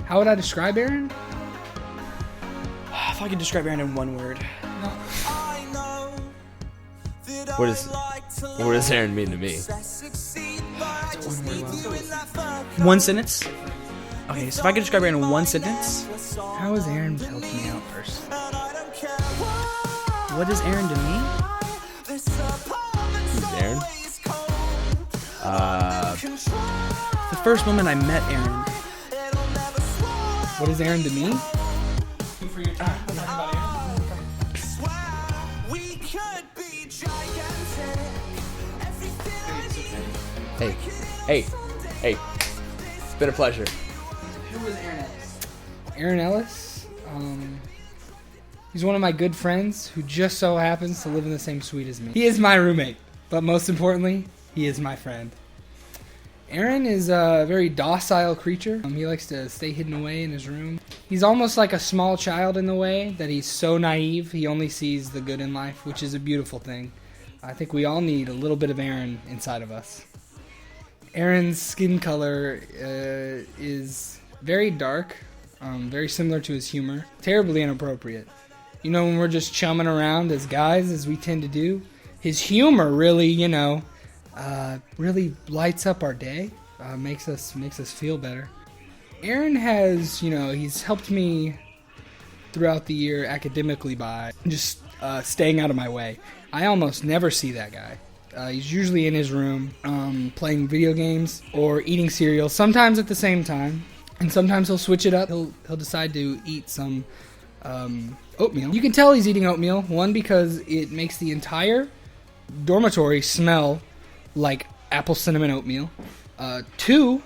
How would I describe Aaron? If I could describe Aaron in one word. No. What does Aaron mean to me? One sentence? Okay, so if I could describe Aaron in one sentence, How has Aaron helped me out first? what is Aaron to me? Who's Aaron? The first moment I met Aaron, What is Aaron to me? Hey. It's been a pleasure. who was Aaron Ellis? Aaron Ellis. He's one of my good friends who just so happens to live in the same suite as me. He is my roommate, but most importantly, he is my friend. Aaron is a very docile creature. He likes to stay hidden away in his room. He's almost like a small child in the way that he's so naive, he only sees the good in life, which is a beautiful thing. I think we all need a little bit of Aaron inside of us. Aaron's skin color is very dark, very similar to his humor. Terribly inappropriate. You know, when we're just chumming around as guys, as we tend to do, his humor really, really lights up our day, makes us feel better. Aaron has, he's helped me throughout the year academically by just staying out of my way. I almost never see that guy. He's usually in his room playing video games or eating cereal, sometimes at the same time, and sometimes he'll switch it up. He'll decide to eat some oatmeal. You can tell he's eating oatmeal, one, because it makes the entire dormitory smell like apple cinnamon oatmeal. Two,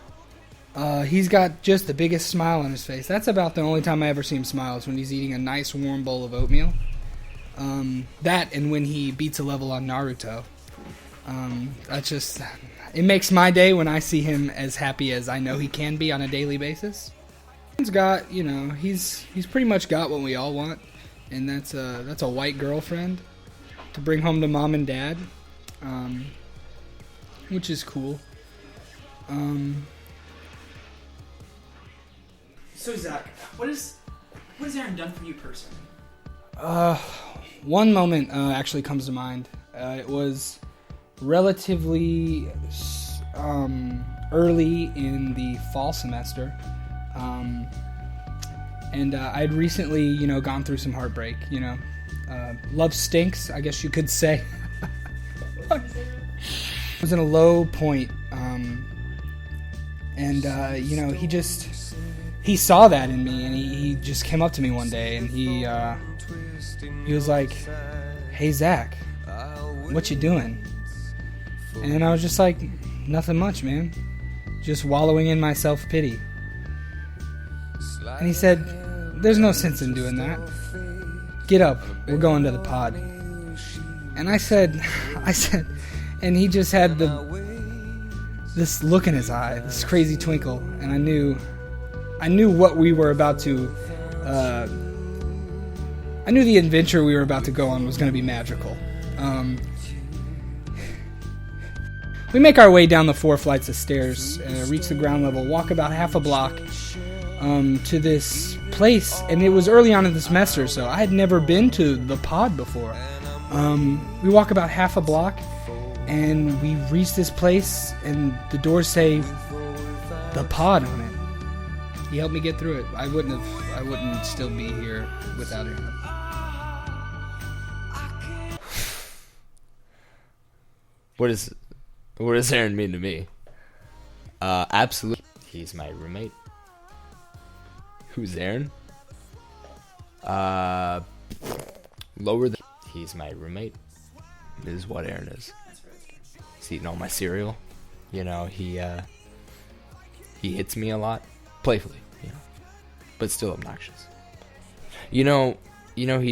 he's got just the biggest smile on his face. That's about the only time I ever see him smile, is when he's eating a nice warm bowl of oatmeal. That and when he beats a level on Naruto. It makes my day when I see him as happy as I know he can be on a daily basis. He's got, he's pretty much got what we all want, and that's a white girlfriend to bring home to mom and dad, which is cool. So Zach, what has Aaron done for you personally? One moment actually comes to mind. It was relatively early in the fall semester, and I'd recently, gone through some heartbreak. Love stinks, I guess you could say. I was in a low point, and he saw that in me, and he just came up to me one day, and he was like, "Hey Zach, what you doing?" And I was just like, "Nothing much, man. Just wallowing in my self-pity." And he said, "There's no sense in doing that. Get up, we're going to the pod." And I said, and he just had this look in his eye, this crazy twinkle, and I knew what we were about to, I knew the adventure we were about to go on was going to be magical. We make our way down the 4 flights of stairs, reach the ground level, walk about half a block to this place, and it was early on in the semester, so I had never been to the pod before. We walk about half a block, and we reach this place, and the doors say the pod on it. He helped me get through it. I wouldn't still be here without him. What does Aaron mean to me? Absolutely. He's my roommate. Who's Aaron? Lower than. He's my roommate. This is what Aaron is. He's eating all my cereal. He hits me a lot, playfully, but still obnoxious. He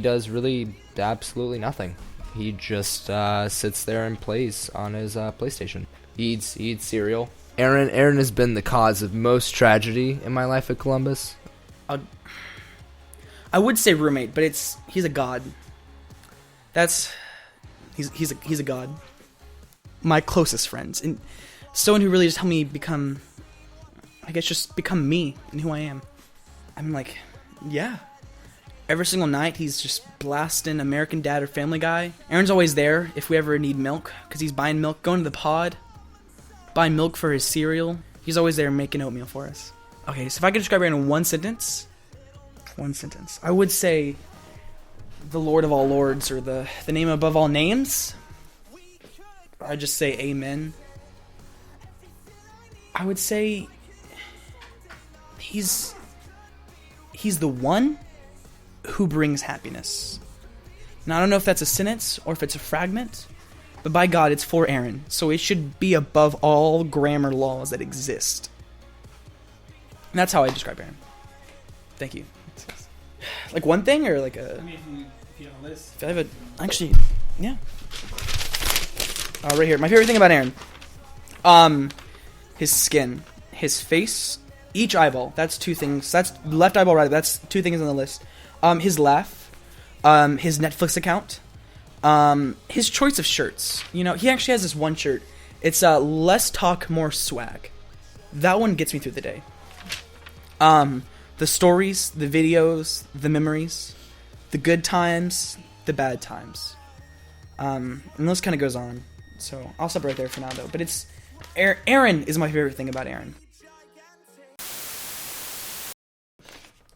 does really absolutely nothing. He just sits there and plays on his PlayStation. He eats cereal. Aaron has been the cause of most tragedy in my life at Columbus. I would say roommate, but he's a god. He's a god. My closest friends, and someone who really just helped me become me and who I am. I'm like, yeah. Every single night, he's just blasting American Dad or Family Guy. Aaron's always there if we ever need milk, because he's buying milk, going to the pod, buying milk for his cereal. He's always there making oatmeal for us. Okay, so if I could describe Aaron in one sentence, I would say the Lord of all lords, or the name above all names. I'd just say amen. I would say he's the one who brings happiness. Now, I don't know if that's a sentence or if it's a fragment, but by God, it's for Aaron, so it should be above all grammar laws that exist. And that's how I describe Aaron. Thank you. Like one thing, or like a... I mean, if you have a list. If I have a... Actually, yeah. Right here. My favorite thing about Aaron. His skin. His face. Each eyeball. That's two things. That's left eyeball, right. That's two things on the list. His laugh. His Netflix account. His choice of shirts. You know, he actually has this one shirt. It's less talk, more swag. That one gets me through the day. The stories, the videos, the memories, the good times, the bad times. And this kind of goes on. So I'll stop right there for now, though. But it's Aaron is my favorite thing about Aaron.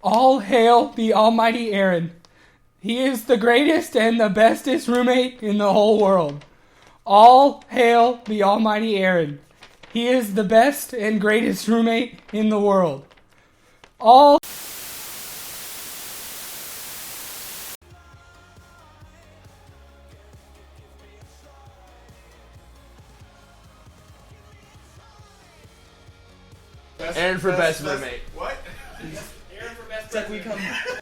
All hail the almighty Aaron. He is the greatest and the bestest roommate in the whole world. All hail the almighty Aaron. He is the best and greatest roommate in the world. All... Aaron for best roommate. What? Aaron for best roommate.